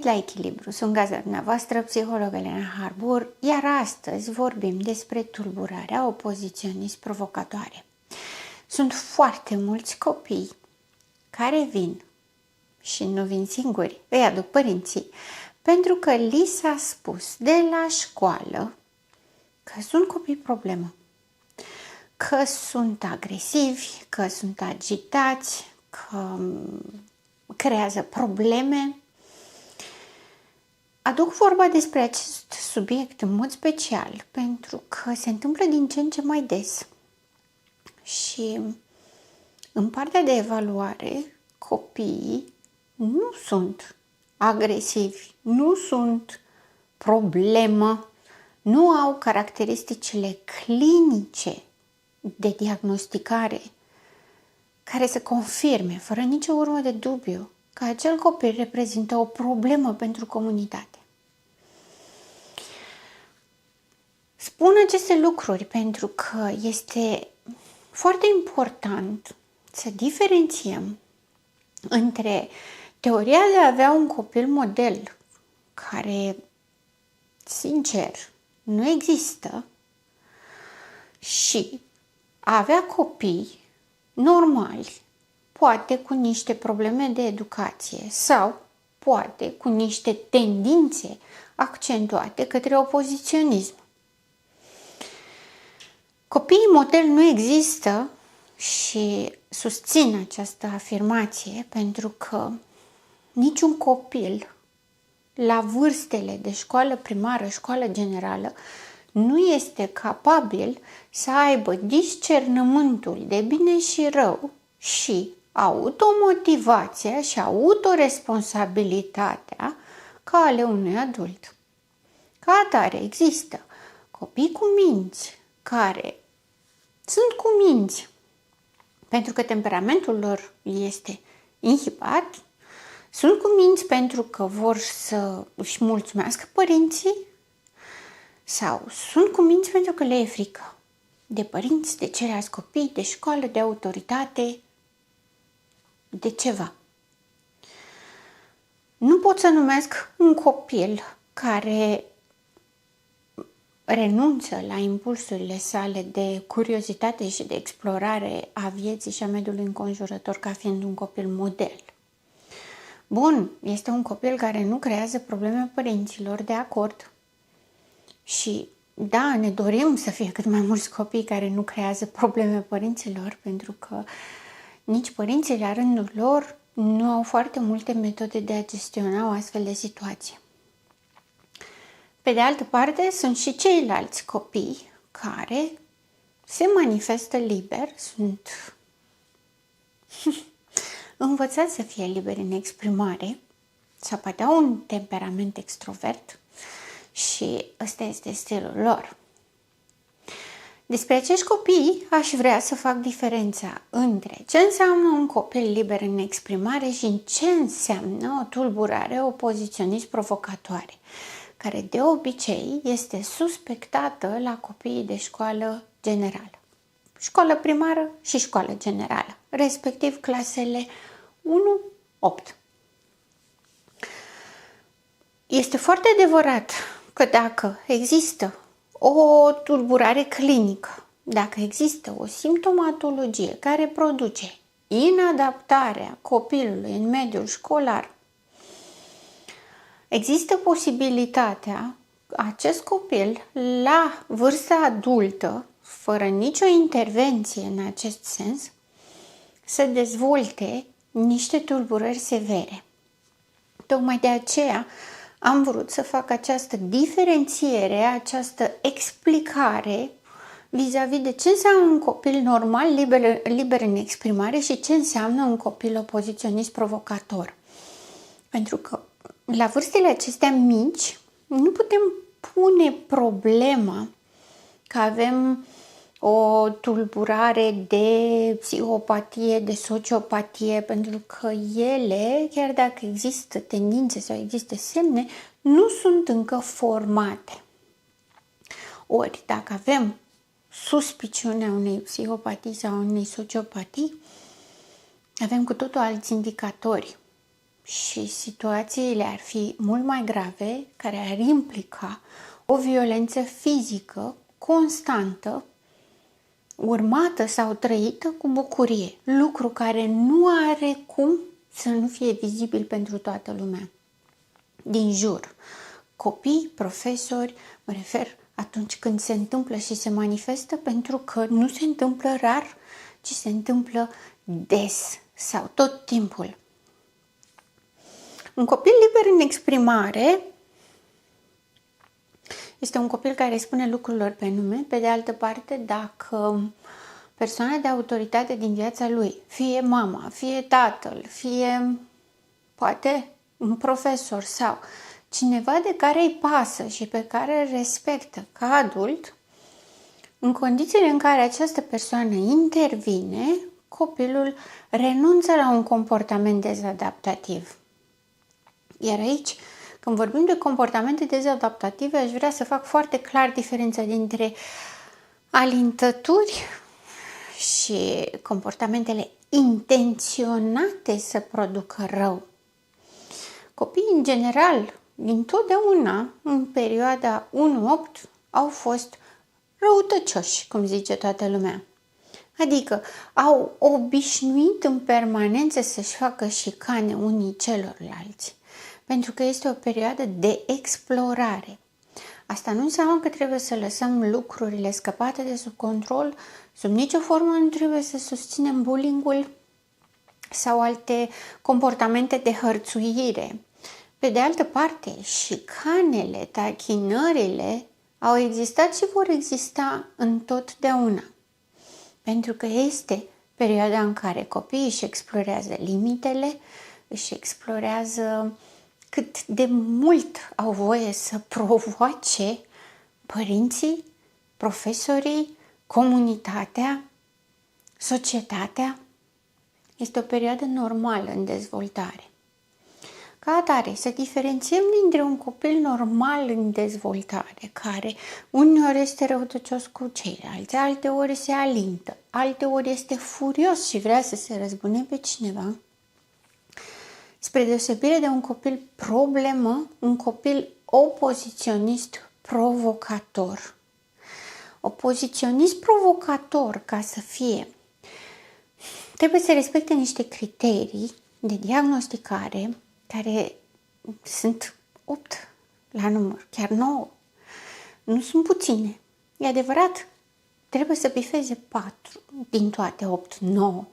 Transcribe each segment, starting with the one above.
la Echilibru, sunt gazda dumneavoastră, psiholog Elena Harbour, iar astăzi vorbim despre tulburarea opoziționist provocatoare. Sunt foarte mulți copii care vin și nu vin singuri, îi aduc părinții, pentru că li s-a spus de la școală că sunt copii problemă, că sunt agresivi, că sunt agitați, că creează probleme. Aduc vorba despre acest subiect în mod special pentru că se întâmplă din ce în ce mai des și în partea de evaluare copiii nu sunt agresivi, nu sunt problemă, nu au caracteristicile clinice de diagnosticare care să confirme, fără nicio urmă de dubiu, că acel copil reprezintă o problemă pentru comunitate. Spun aceste lucruri pentru că este foarte important să diferențiem între teoria de a avea un copil model care, sincer, nu există și a avea copii normali, poate cu niște probleme de educație sau poate cu niște tendințe accentuate către opoziționism. Copiii model nu există și susțin această afirmație pentru că niciun copil la vârstele de școală primară, școală generală, nu este capabil să aibă discernământul de bine și rău și automotivația și autoresponsabilitatea ca ale unui adult. Ca atare există copii cu minți care sunt cu minți pentru că temperamentul lor este inhibat, sunt cu minți pentru că vor să își mulțumească părinții sau sunt cu minți pentru că le e frică de părinți, de ceilalți copii, de școală, de autoritate, de ceva. Nu pot să numesc un copil care renunță la impulsurile sale de curiozitate și de explorare a vieții și a mediului înconjurător ca fiind un copil model. Bun, este un copil care nu creează probleme părinților, de acord. Și da, ne dorim să fie cât mai mulți copii care nu creează probleme părinților, pentru că nici părinții la rândul lor nu au foarte multe metode de a gestiona o astfel de situație. Pe de altă parte, sunt și ceilalți copii care se manifestă liber, sunt învățați să fie liberi în exprimare sau poate au un temperament extrovert și ăsta este stilul lor. Despre acești copii aș vrea să fac diferența între ce înseamnă un copil liber în exprimare și ce înseamnă o tulburare opoziționist provocatoare, care de obicei este suspectată la copiii de școală generală. Școală primară și școală generală, respectiv clasele 1-8. Este foarte adevărat că dacă există o tulburare clinică, dacă există o simptomatologie care produce inadaptarea copilului în mediul școlar, există posibilitatea acest copil la vârsta adultă, fără nicio intervenție în acest sens, să dezvolte niște tulburări severe. Tocmai de aceea am vrut să fac această diferențiere, această explicare vis-a-vis de ce înseamnă un copil normal, liber în exprimare și ce înseamnă un copil opoziționist provocator. Pentru că la vârstele acestea mici nu putem pune problema că avem o tulburare de psihopatie, de sociopatie, pentru că ele, chiar dacă există tendințe sau există semne, nu sunt încă formate. Ori, dacă avem suspiciunea unei psihopatii sau unei sociopatii, avem cu totul alți indicatori și situațiile ar fi mult mai grave, care ar implica o violență fizică constantă, urmată sau trăită cu bucurie, lucru care nu are cum să nu fie vizibil pentru toată lumea din jur. Copii, profesori, mă refer atunci când se întâmplă și se manifestă, pentru că nu se întâmplă rar, ci se întâmplă des sau tot timpul. Un copil liber în exprimare este un copil care spune lucrurilor pe nume. Pe de altă parte, dacă persoana de autoritate din viața lui, fie mama, fie tatăl, fie poate un profesor sau cineva de care îi pasă și pe care îl respectă ca adult, în condițiile în care această persoană intervine, copilul renunță la un comportament dezadaptativ. Iar aici, când vorbim de comportamente dezadaptative, aș vrea să fac foarte clar diferența dintre alintături și comportamentele intenționate să producă rău. Copiii, în general, dintotdeauna, în perioada 1-8, au fost răutăcioși, cum zice toată lumea. Adică au obișnuit în permanență să-și facă șicane unii celorlalți, pentru că este o perioadă de explorare. Asta nu înseamnă că trebuie să lăsăm lucrurile scăpate de sub control, sub nicio formă nu trebuie să susținem bullying-ul sau alte comportamente de hărțuire. Pe de altă parte, șicanele, tachinările au existat și vor exista întotdeauna. Pentru că este perioada în care copiii își explorează limitele, își explorează cât de mult au voie să provoace părinții, profesorii, comunitatea, societatea. Este o perioadă normală în dezvoltare. Ca atare, să diferențiem dintre un copil normal în dezvoltare, care uneori este răutăcios cu ceilalți, alteori se alintă, alteori este furios și vrea să se răzbune pe cineva, spre deosebire de un copil problemă, un copil opoziționist provocator. Opoziționist provocator, ca să fie, trebuie să respecte niște criterii de diagnosticare care sunt 8 la număr, chiar 9. Nu sunt puține. E adevărat, trebuie să bifeze 4 din toate 8, 9.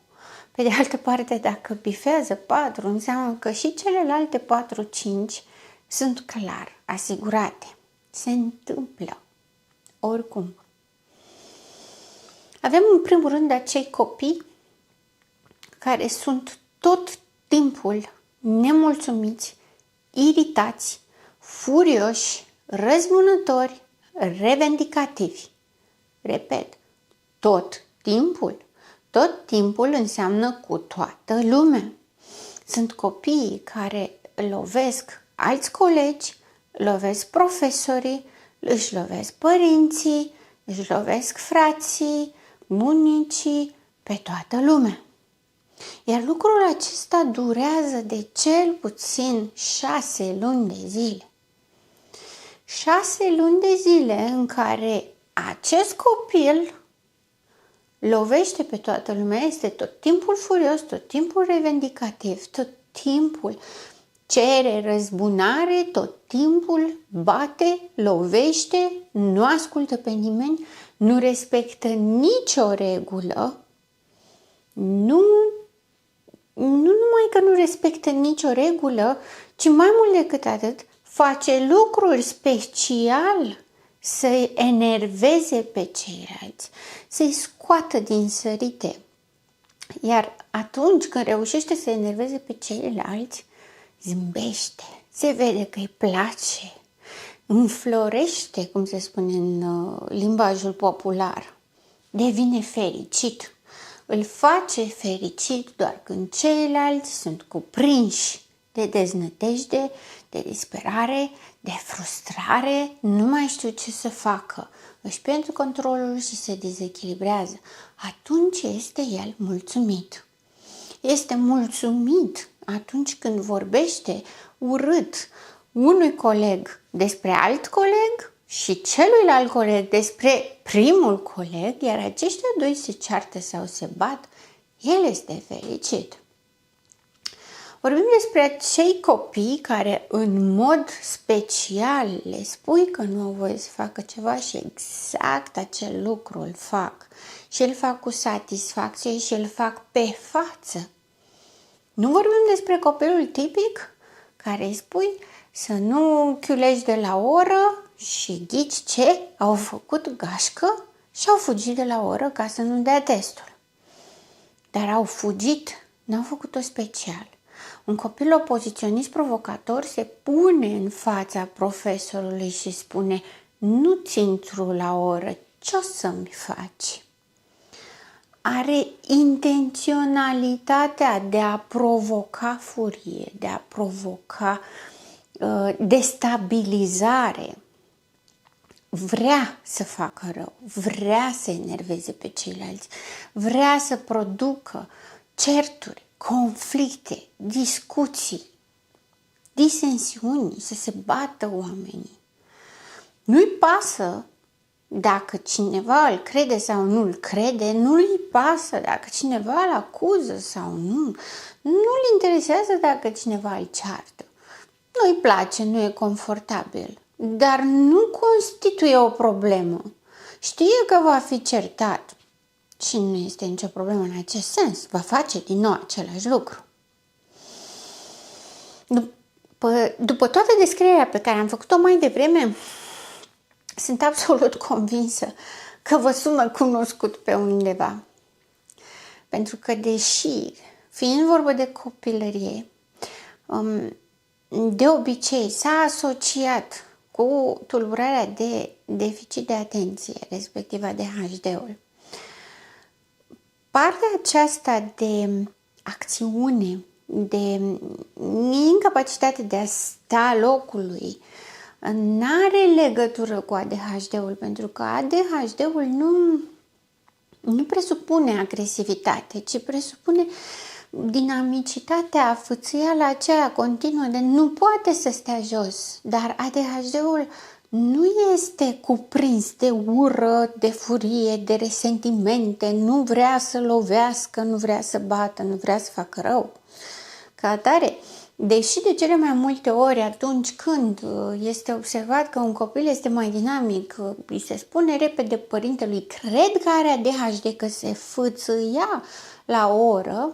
Pe de altă parte, dacă bifează 4, înseamnă că și celelalte 4, 5 sunt clar asigurate. Se întâmplă. Oricum. Avem în primul rând acei copii care sunt tot timpul nemulțumiți, iritați, furioși, răzbunători, revendicativi. Repet, tot timpul. Tot timpul înseamnă cu toată lumea. Sunt copiii care lovesc alți colegi, lovesc profesorii, își lovesc părinții, își lovesc frații, bunicii, pe toată lumea. Iar lucrul acesta durează de cel puțin 6 luni de zile. 6 luni de zile în care acest copil lovește pe toată lumea, este tot timpul furios, tot timpul revendicativ, tot timpul cere răzbunare, tot timpul bate, lovește, nu ascultă pe nimeni, nu respectă nicio regulă, nu numai că nu respectă nicio regulă, ci mai mult decât atât, face lucruri special să-i enerveze pe ceilalți, să-i scoată din sărite. Iar atunci când reușește să enerveze pe ceilalți, zâmbește, se vede că îi place, înflorește, cum se spune în limbajul popular, devine fericit. Îl face fericit doar când ceilalți sunt cuprinși de deznădejde, de disperare, de frustrare, nu mai știu ce să facă, își pierd controlul și se dezechilibrează. Atunci este el mulțumit. Este mulțumit atunci când vorbește urât unui coleg despre alt coleg și celuilalt coleg despre primul coleg, iar aceștia doi se ceartă sau se bat, el este fericit. Vorbim despre acei copii care în mod special le spui că nu au voie să facă ceva și exact acel lucru îl fac. Și îl fac cu satisfacție și îl fac pe față. Nu vorbim despre copilul tipic care îi spui să nu chiulegi de la oră și ghici ce? Au făcut gașcă și au fugit de la oră ca să nu dea testul. Dar au fugit, n-au făcut-o special. Un copil opoziționist provocator se pune în fața profesorului și spune: nu-ți intru la oră, ce o să-mi faci? Are intenționalitatea de a provoca furie, de a provoca destabilizare. Vrea să facă rău, vrea să enerveze pe ceilalți, vrea să producă certuri, conflicte, discuții, disensiuni, să se bată oamenii. Nu-i pasă dacă cineva îl crede sau nu îl crede, nu-i pasă dacă cineva îl acuză sau nu, nu-l interesează dacă cineva îl ceartă. Nu-i place, nu e confortabil, dar nu constituie o problemă. Știe că va fi certat și nu este nicio problemă în acest sens, va face din nou același lucru. După toată descrierea pe care am făcut-o mai devreme, sunt absolut convinsă că vă sună cunoscut pe undeva. Pentru că deși, fiind vorba de copilărie, de obicei s-a asociat cu tulburarea de deficit de atenție, respectiv ADHD-ul. Partea aceasta de acțiune, de incapacitate de a sta locului, n-are legătură cu ADHD-ul, pentru că ADHD-ul nu presupune agresivitate, ci presupune dinamicitatea, fâțâiala aceea continuă de nu poate să stea jos, dar ADHD-ul nu este cuprins de ură, de furie, de resentimente, nu vrea să lovească, nu vrea să bată, nu vrea să facă rău. Ca atare, deși de cele mai multe ori atunci când este observat că un copil este mai dinamic, îi se spune repede părintelui: cred că are ADHD, că se fâțâia la o oră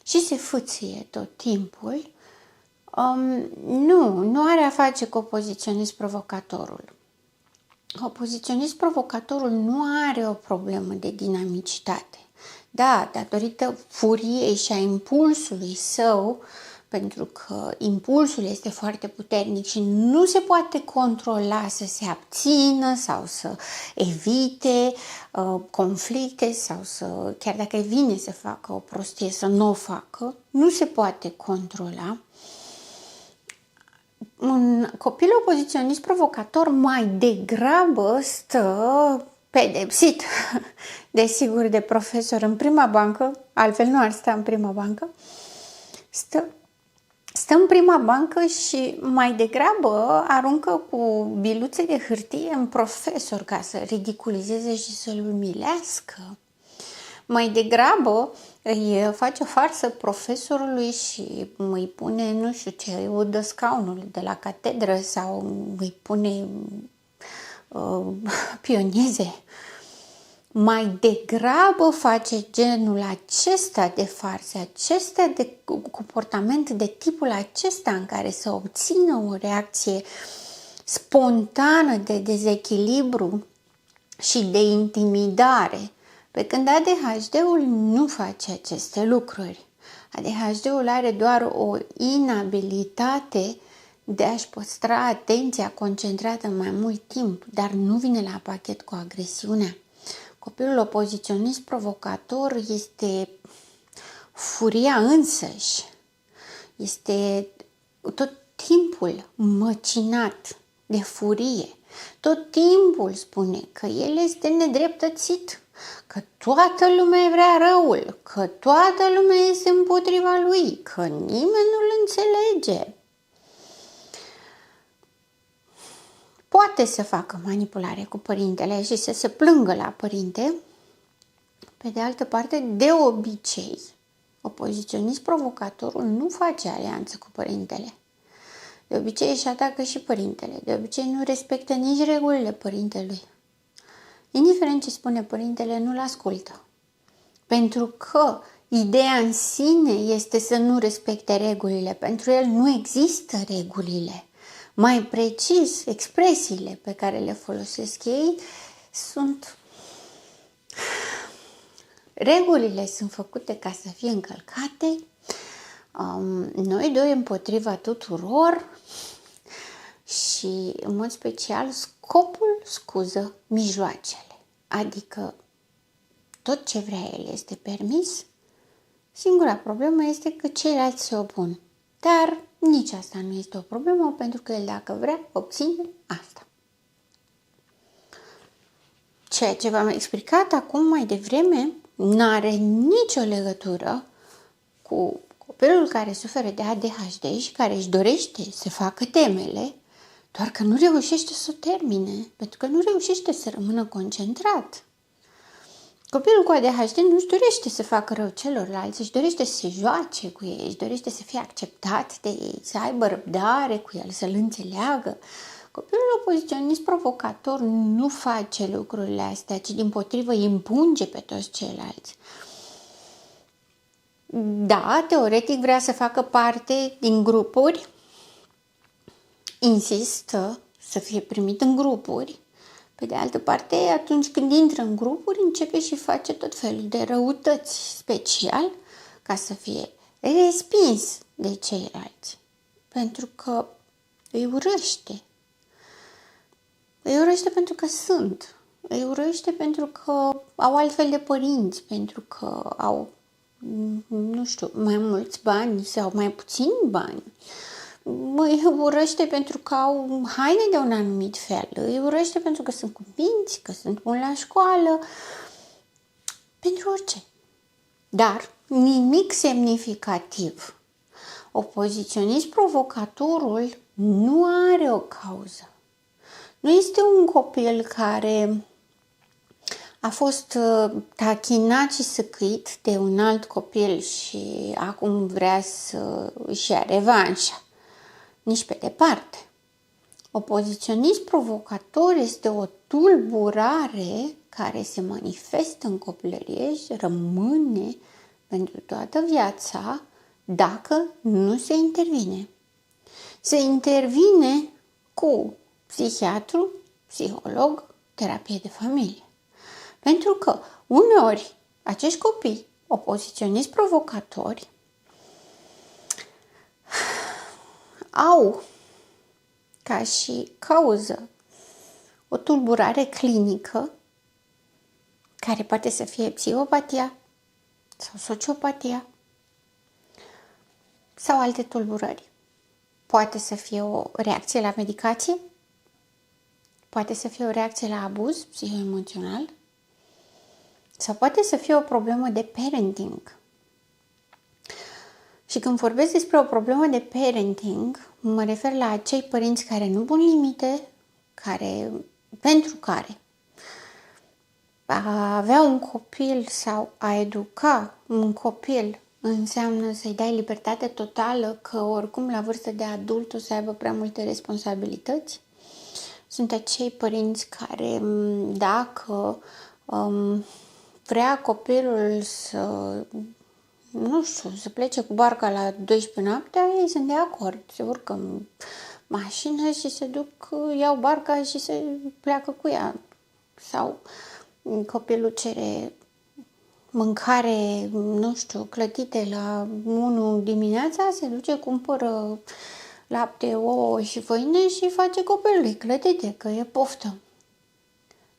și se fâțâie tot timpul, nu are a face cu opoziționist provocatorul. Opoziționist provocatorul nu are o problemă de dinamicitate. Da, datorită furiei și a impulsului său, pentru că impulsul este foarte puternic și nu se poate controla să se abțină sau să evite conflicte sau să, chiar dacă îi vine să facă o prostie, să nu o facă, nu se poate controla. Un copil opoziționist provocator mai degrabă stă pedepsit, desigur, de profesor în prima bancă, altfel nu ar sta în prima bancă, stă în prima bancă și mai degrabă aruncă cu biluțe de hârtie în profesor ca să ridiculizeze și să-l umilească. Mai degrabă îi face o farsă profesorului și îi pune, nu știu ce, udă scaunul de la catedră sau îi pune pioneze. Mai degrabă face genul acesta de farse, acesta de comportament de tipul acesta în care să obțină o reacție spontană de dezechilibru și de intimidare, pe când ADHD-ul nu face aceste lucruri. ADHD-ul are doar o inabilitate de a-și păstra atenția concentrată mai mult timp, dar nu vine la pachet cu agresiunea. Copilul opoziționist provocator este furia însăși, este tot timpul măcinat de furie, tot timpul spune că el este nedreptățit, că toată lumea vrea răul, că toată lumea este împotriva lui, că nimeni nu-l înțelege. Poate să facă manipulare cu părintele și să se plângă la părinte. Pe de altă parte, de obicei, opoziționist provocatorul nu face alianță cu părintele. De obicei își atacă și părintele. De obicei nu respectă nici regulile părintelui. Indiferent ce spune părintele, nu-l ascultă. Pentru că ideea în sine este să nu respecte regulile. Pentru el nu există regulile. Mai precis, expresiile pe care le folosesc ei sunt... Regulile sunt făcute ca să fie încălcate. Noi doi împotriva tuturor și, în mod special, scopul scuză mijloacele. Adică tot ce vrea el este permis. Singura problemă este că ceilalți se opun. Dar nici asta nu este o problemă, pentru că el, dacă vrea, obține asta. Ceea ce v-am explicat acum mai devreme n-are nicio legătură cu copilul care suferă de ADHD și care își dorește să facă temele, doar că nu reușește să o termine, pentru că nu reușește să rămână concentrat. Copilul cu ADHD nu își dorește să facă rău celorlalți, își dorește să se joace cu ei, își dorește să fie acceptat de ei, să aibă răbdare cu el, să-l înțeleagă. Copilul opoziționist provocator nu face lucrurile astea, ci dimpotrivă îi împunge pe toți ceilalți. Da, teoretic vrea să facă parte din grupuri, insistă să fie primit în grupuri. Pe de altă parte, atunci când intră în grupuri, începe și face tot felul de răutăți special ca să fie respins de ceilalți. Pentru că îi urăște. Îi urăște pentru că sunt. Îi urăște pentru că au altfel de părinți, pentru că au, nu știu, mai mulți bani sau mai puțini bani. Îi urăște pentru că au haine de un anumit fel. Îi urăște pentru că sunt cumvinți, că sunt buni la școală. Pentru orice. Dar nimic semnificativ. Opoziționist provocatorul nu are o cauză. Nu este un copil care a fost tachinat și săcăit de un alt copil și acum vrea să își ia revanșa. Nici pe departe. Opoziționist provocator este o tulburare care se manifestă în copilărie și rămâne pentru toată viața dacă nu se intervine. Se intervine cu psihiatru, psiholog, terapie de familie. Pentru că uneori acești copii opoziționist provocatori au ca și cauză o tulburare clinică care poate să fie psihopatia sau sociopatia sau alte tulburări. Poate să fie o reacție la medicație, poate să fie o reacție la abuz psihoemoțional sau poate să fie o problemă de parenting. Și când vorbesc despre o problemă de parenting, mă refer la acei părinți care nu pun limite, pentru care a avea un copil sau a educa un copil înseamnă să-i dai libertate totală, că oricum la vârstă de adult o să aibă prea multe responsabilități. Sunt acei părinți care, dacă vrea copilul să plece cu barca la 12 noaptea, ei sunt de acord. Se urcă în mașină și se duc, iau barca și se pleacă cu ea. Sau copilul cere mâncare, clătite la 1 dimineața, se duce, cumpără lapte, ouă și făină și face copilului clătite, că e poftă.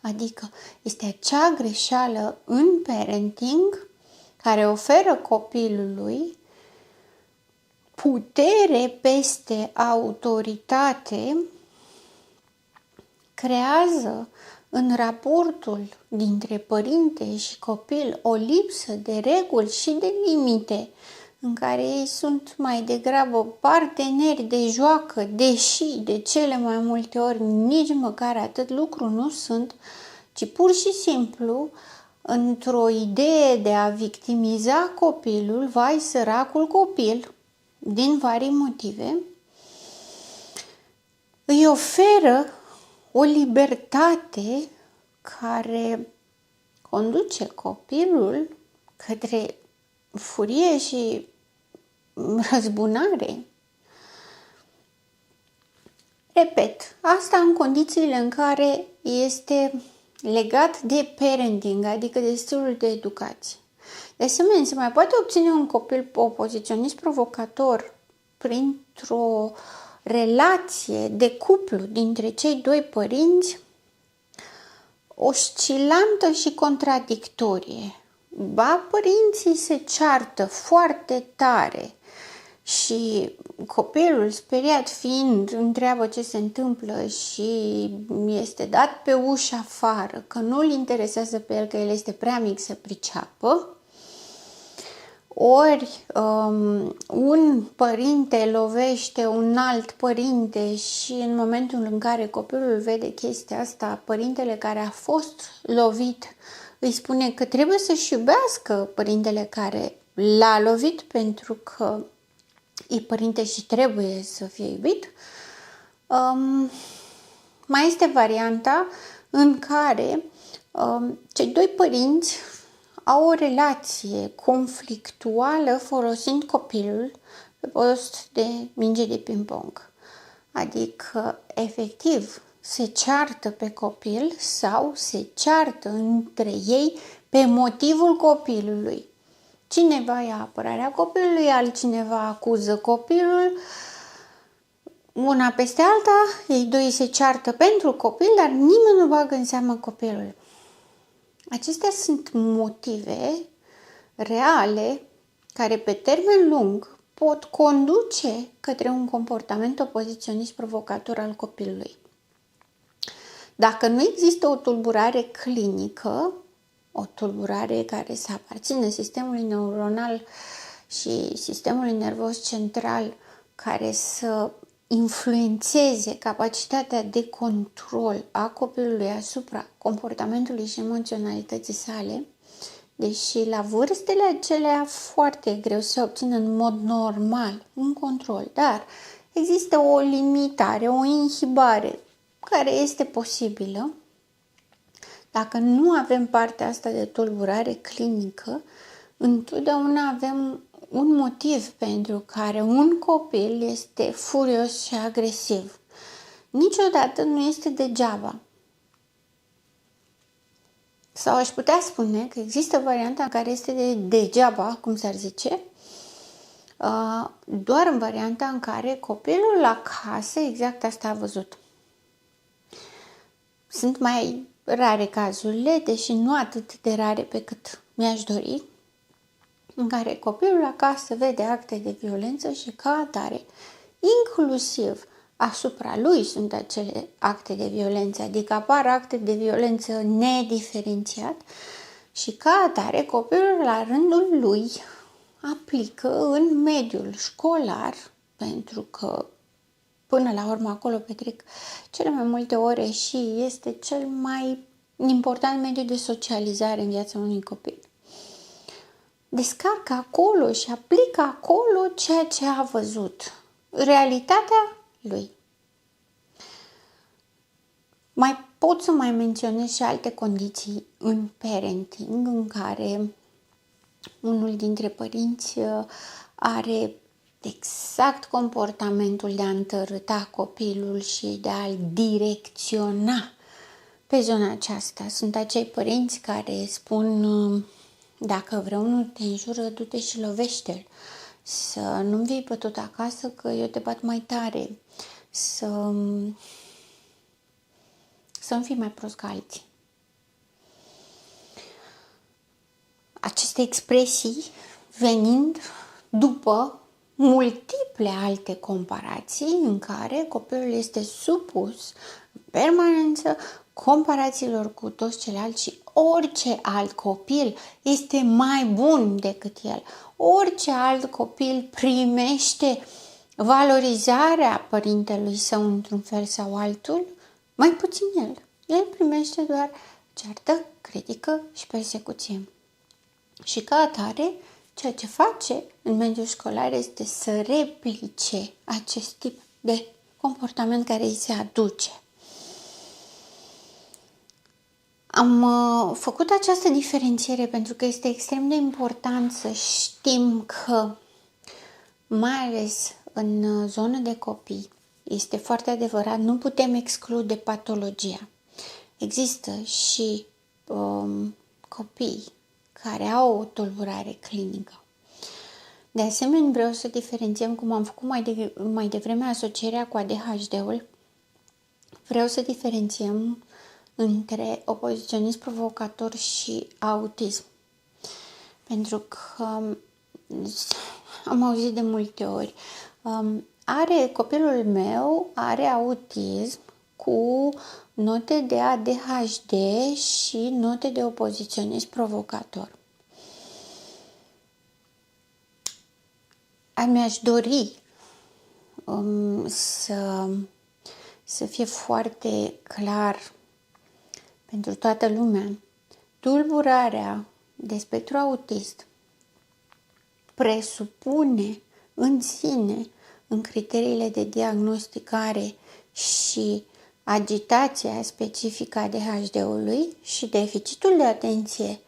Adică este acea greșeală în parenting care oferă copilului putere peste autoritate, creează în raportul dintre părinte și copil o lipsă de reguli și de limite, în care ei sunt mai degrabă parteneri de joacă, deși de cele mai multe ori nici măcar atât lucru nu sunt, ci pur și simplu într-o idee de a victimiza copilul, vai săracul copil, din vari motive, îi oferă o libertate care conduce copilul către furie și răzbunare. Repet, asta în condițiile în care este legat de parenting, adică de stilul de educație. De asemenea, se mai poate obține un copil opoziționist provocator printr-o relație de cuplu dintre cei doi părinți oscilantă și contradictorie. Ba, părinții se ceartă foarte tare și copilul, speriat fiind, întreabă ce se întâmplă și este dat pe ușă afară, că nu-l interesează pe el, că el este prea mic să priceapă. Ori un părinte lovește un alt părinte și în momentul în care copilul vede chestia asta, părintele care a fost lovit îi spune că trebuie să-și iubească părintele care l-a lovit pentru că e părinte și trebuie să fie iubit. Mai este varianta în care cei doi părinți au o relație conflictuală folosind copilul pe post de minge de ping-pong. Adică, efectiv, se ceartă pe copil sau se ceartă între ei pe motivul copilului. Cineva ia apărarea copilului, altcineva acuză copilul, una peste alta, ei doi se ceartă pentru copil, dar nimeni nu bagă în seamă copilul. Acestea sunt motive reale care pe termen lung pot conduce către un comportament opoziționist provocator al copilului. Dacă nu există o tulburare clinică, o tulburare care să aparțină sistemului neuronal și sistemului nervos central, care să influențeze capacitatea de control a copilului asupra comportamentului și emoționalității sale, deși la vârstele acelea foarte greu se obține în mod normal un control, dar există o limitare, o inhibare care este posibilă. Dacă nu avem partea asta de tulburare clinică, întotdeauna avem un motiv pentru care un copil este furios și agresiv. Niciodată nu este degeaba. Sau aș putea spune că există varianta în care este de degeaba, cum s-ar zice, doar în varianta în care copilul acasă exact asta a văzut. Sunt mai rare cazurile, deși nu atât de rare pe cât mi-aș dori, în care copilul acasă vede acte de violență și ca atare, inclusiv asupra lui sunt acele acte de violență, adică apar acte de violență nediferențiat și ca atare copilul la rândul lui aplică în mediul școlar, pentru că până la urmă acolo petrec cele mai multe ore și este cel mai important mediu de socializare în viața unui copil. Descarcă acolo și aplică acolo ceea ce a văzut, realitatea lui. Mai pot să mai menționez și alte condiții în parenting în care unul dintre părinți are exact comportamentul de a întărâta copilul și de a-l direcționa pe zona aceasta. Sunt acei părinți care spun: dacă vreunul te înjură, du-te și lovește-l. Să nu-mi vii pe tot acasă că eu te bat mai tare. Să-mi fii mai prost ca alții. Aceste expresii venind după multiple alte comparații în care copilul este supus în permanență comparațiilor cu toți ceilalți și orice alt copil este mai bun decât el. Orice alt copil primește valorizarea părintelui său într-un fel sau altul, mai puțin el. El primește doar ceartă, critică și persecuție. Și ca atare, ceea ce face în mediul școlar este să replice acest tip de comportament care îi se aduce. Am făcut această diferențiere pentru că este extrem de important să știm că, mai ales în zonă de copii, este foarte adevărat, nu putem exclude patologia. Există și copii care au o tulburare clinică. De asemenea, vreau să diferențiem, cum am făcut mai devreme asocierea cu ADHD-ul, vreau să diferențiem între opoziționism provocator și autism. Pentru că am auzit de multe ori, copilul meu are autism cu note de ADHD și note de opoziționism provocator. Mi-aș dori să fie foarte clar pentru toată lumea. Tulburarea de spectru autist presupune în sine, în criteriile de diagnosticare și agitația specifică a ADHD-ului și deficitul de atenție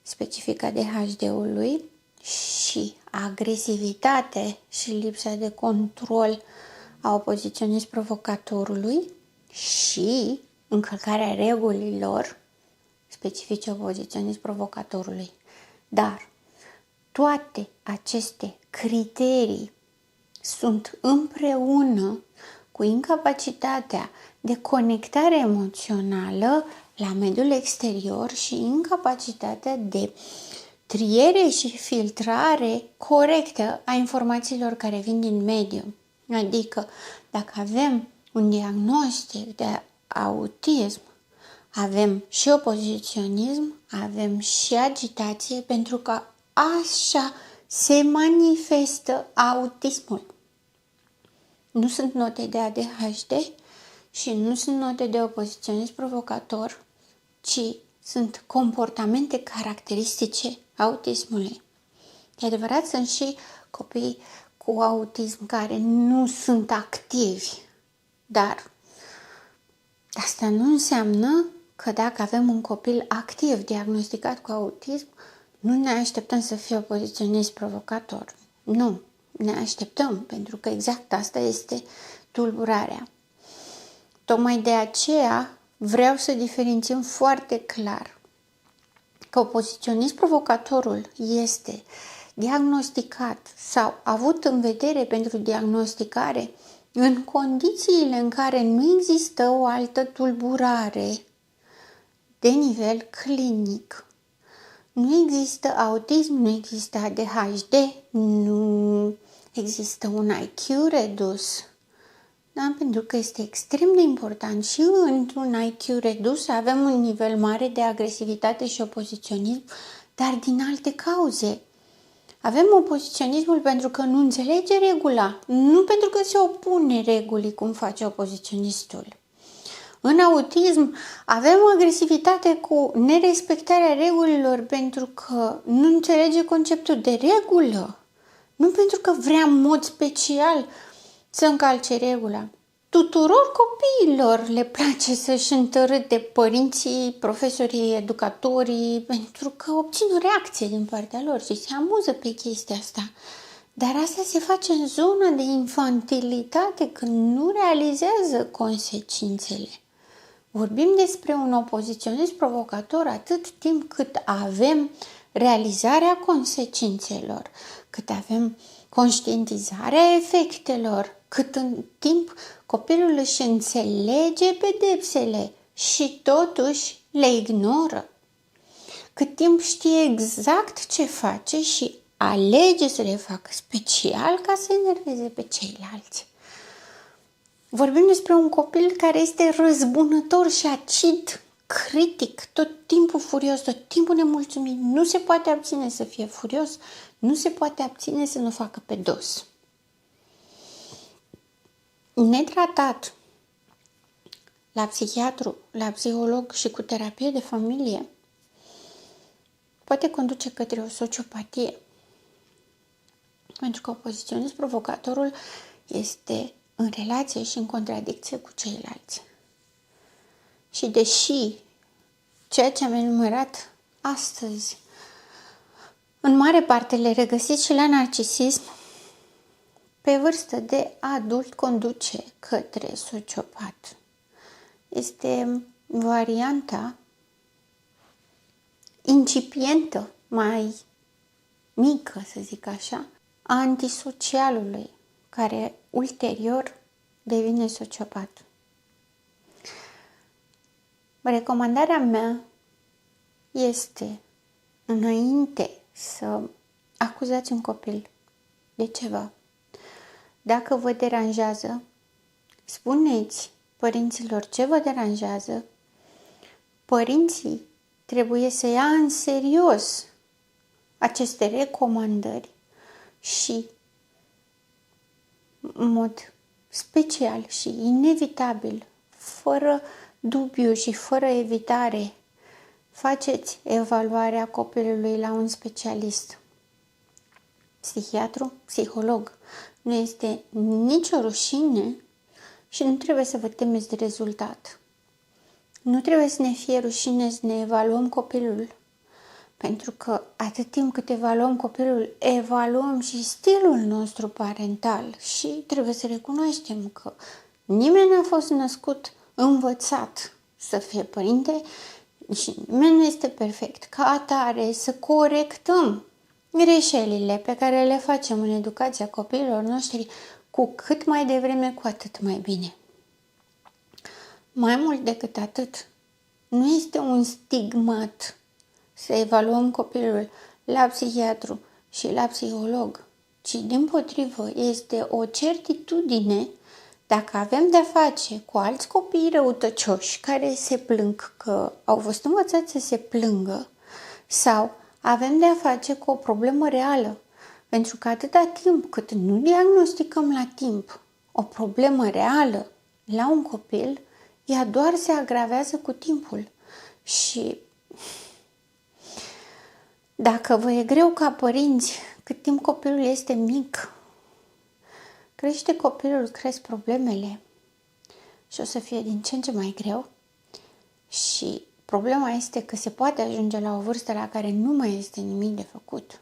specifică a ADHD-ului și agresivitate și lipsa de control a opoziționism provocatorului și încălcarea regulilor specifice opoziționism provocatorului. Dar toate aceste criterii sunt împreună cu incapacitatea de conectare emoțională la mediul exterior și incapacitatea de triere și filtrare corectă a informațiilor care vin din mediu. Adică, dacă avem un diagnostic de autism, avem și opoziționism, avem și agitație, pentru că așa se manifestă autismul. Nu sunt note de ADHD și nu sunt note de opoziționism provocator, ci sunt comportamente caracteristice autismului. E adevărat, sunt și copii cu autism care nu sunt activi, dar asta nu înseamnă că dacă avem un copil activ diagnosticat cu autism, nu ne așteptăm să fie opoziționist provocator. Nu, ne așteptăm, pentru că exact asta este tulburarea. Tocmai de aceea vreau să diferențiem foarte clar că opoziționist provocatorul este diagnosticat sau avut în vedere pentru diagnosticare în condițiile în care nu există o altă tulburare de nivel clinic. Nu există autism, nu există ADHD, nu există un IQ redus. Da? Pentru că este extrem de important și într-un IQ redus să avem un nivel mare de agresivitate și opoziționism, dar din alte cauze. Avem opoziționismul pentru că nu înțelege regula, nu pentru că se opune regulii cum face opoziționistul. În autism avem agresivitate cu nerespectarea regulilor pentru că nu înțelege conceptul de regulă, nu pentru că vrea în mod special să încalce regula. Tuturor copiilor le place să-și întărâte părinții, profesorii, educatorii, pentru că obțin o reacție din partea lor și se amuză pe chestia asta. Dar asta se face în zona de infantilitate, când nu realizează consecințele. Vorbim despre un opoziționist provocator atât timp cât avem realizarea consecințelor, cât avem conștientizarea efectelor, cât în timp copilul își înțelege pedepsele și totuși le ignoră. Cât timp știe exact ce face și alege să le facă special ca să enerveze pe ceilalți. Vorbim despre un copil care este răzbunător și acid, critic, tot timpul furios, tot timpul nemulțumit. Nu se poate abține să fie furios, nu se poate abține să nu facă pe dos. Netratat la psihiatru, la psiholog și cu terapie de familie, poate conduce către o sociopatie. Pentru că opoziționist provocatorul este în relație și în contradicție cu ceilalți. Și deși ceea ce am enumerat astăzi, în mare parte le regăsiți și la narcisism, pe vârstă de adult conduce către sociopat. Este varianta incipientă, mai mică, să zic așa, a antisocialului, care ulterior devine sociopat. Recomandarea mea este, înainte să acuzați un copil de ceva, dacă vă deranjează, spuneți părinților ce vă deranjează. Părinții trebuie să ia în serios aceste recomandări și, în mod special și inevitabil, fără dubiu și fără evitare, faceți evaluarea copilului la un specialist. Psihiatru, psiholog. Nu este nicio rușine și nu trebuie să vă temeți de rezultat. Nu trebuie să ne fie rușine să ne evaluăm copilul, pentru că atât timp cât evaluăm copilul, evaluăm și stilul nostru parental și trebuie să recunoaștem că nimeni n-a fost născut învățat să fie părinte și nimeni nu este perfect. Ca atare să corectăm greșelile pe care le facem în educația copiilor noștri, cu cât mai devreme, cu atât mai bine. Mai mult decât atât, nu este un stigmat să evaluăm copilul la psihiatru și la psiholog, ci dimpotrivă este o certitudine dacă avem de-a face cu alți copii răutăcioși care se plâng că au fost învățați să se plângă sau avem de-a face cu o problemă reală, pentru că atâta timp cât nu diagnosticăm la timp o problemă reală la un copil, ea doar se agravează cu timpul. Și dacă vă e greu ca părinți, cât timp copilul este mic, crește copilul, cresc problemele și o să fie din ce în ce mai greu. Și problema este că se poate ajunge la o vârstă la care nu mai este nimic de făcut.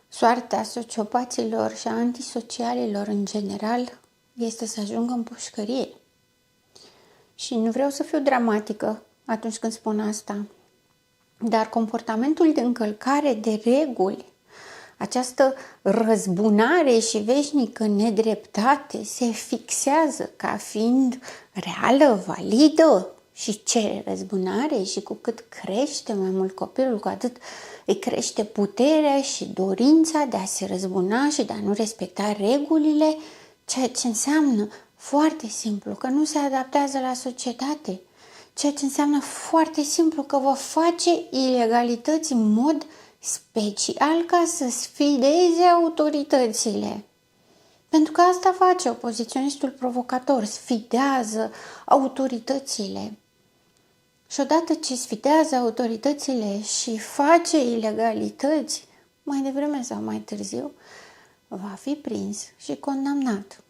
Soarta sociopaților și a antisocialilor în general este să ajungă în pușcărie. Și nu vreau să fiu dramatică atunci când spun asta, dar comportamentul de încălcare de reguli, această răzbunare și veșnică nedreptate se fixează ca fiind reală, validă și cere răzbunare și cu cât crește mai mult copilul, cu atât îi crește puterea și dorința de a se răzbuna și de a nu respecta regulile, ceea ce înseamnă foarte simplu că nu se adaptează la societate, ceea ce înseamnă foarte simplu că va face ilegalități în mod special ca să sfideze autoritățile. Pentru că asta face opoziționistul provocator, sfidează autoritățile. Și odată ce sfidează autoritățile și face ilegalități, mai devreme sau mai târziu, va fi prins și condamnat.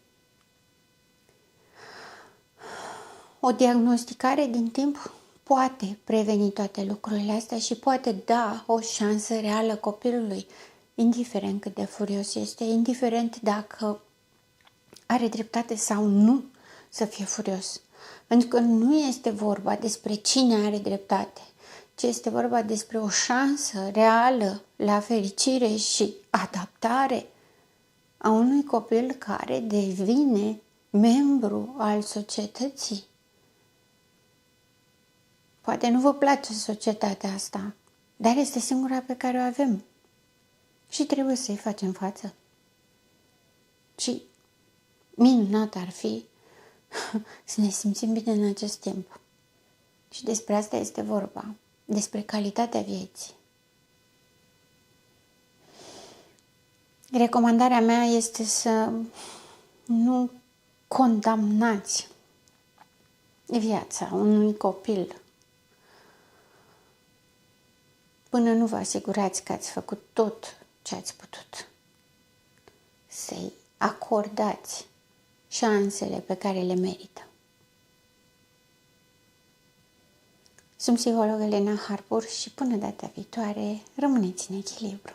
O diagnosticare din timp poate preveni toate lucrurile astea și poate da o șansă reală copilului, indiferent cât de furios este, indiferent dacă are dreptate sau nu să fie furios. Pentru că nu este vorba despre cine are dreptate, ci este vorba despre o șansă reală la fericire și adaptare a unui copil care devine membru al societății. Poate nu vă place societatea asta, dar este singura pe care o avem. și trebuie să-i facem față. Și minunat ar fi să ne simțim bine în acest timp. Și despre asta este vorba, despre calitatea vieții. Recomandarea mea este să nu condamnați viața unui copil până nu vă asigurați că ați făcut tot ce ați putut. Să-i acordați șansele pe care le merită. Sunt psihologă Elena Harpur și până data viitoare, rămâneți în echilibru.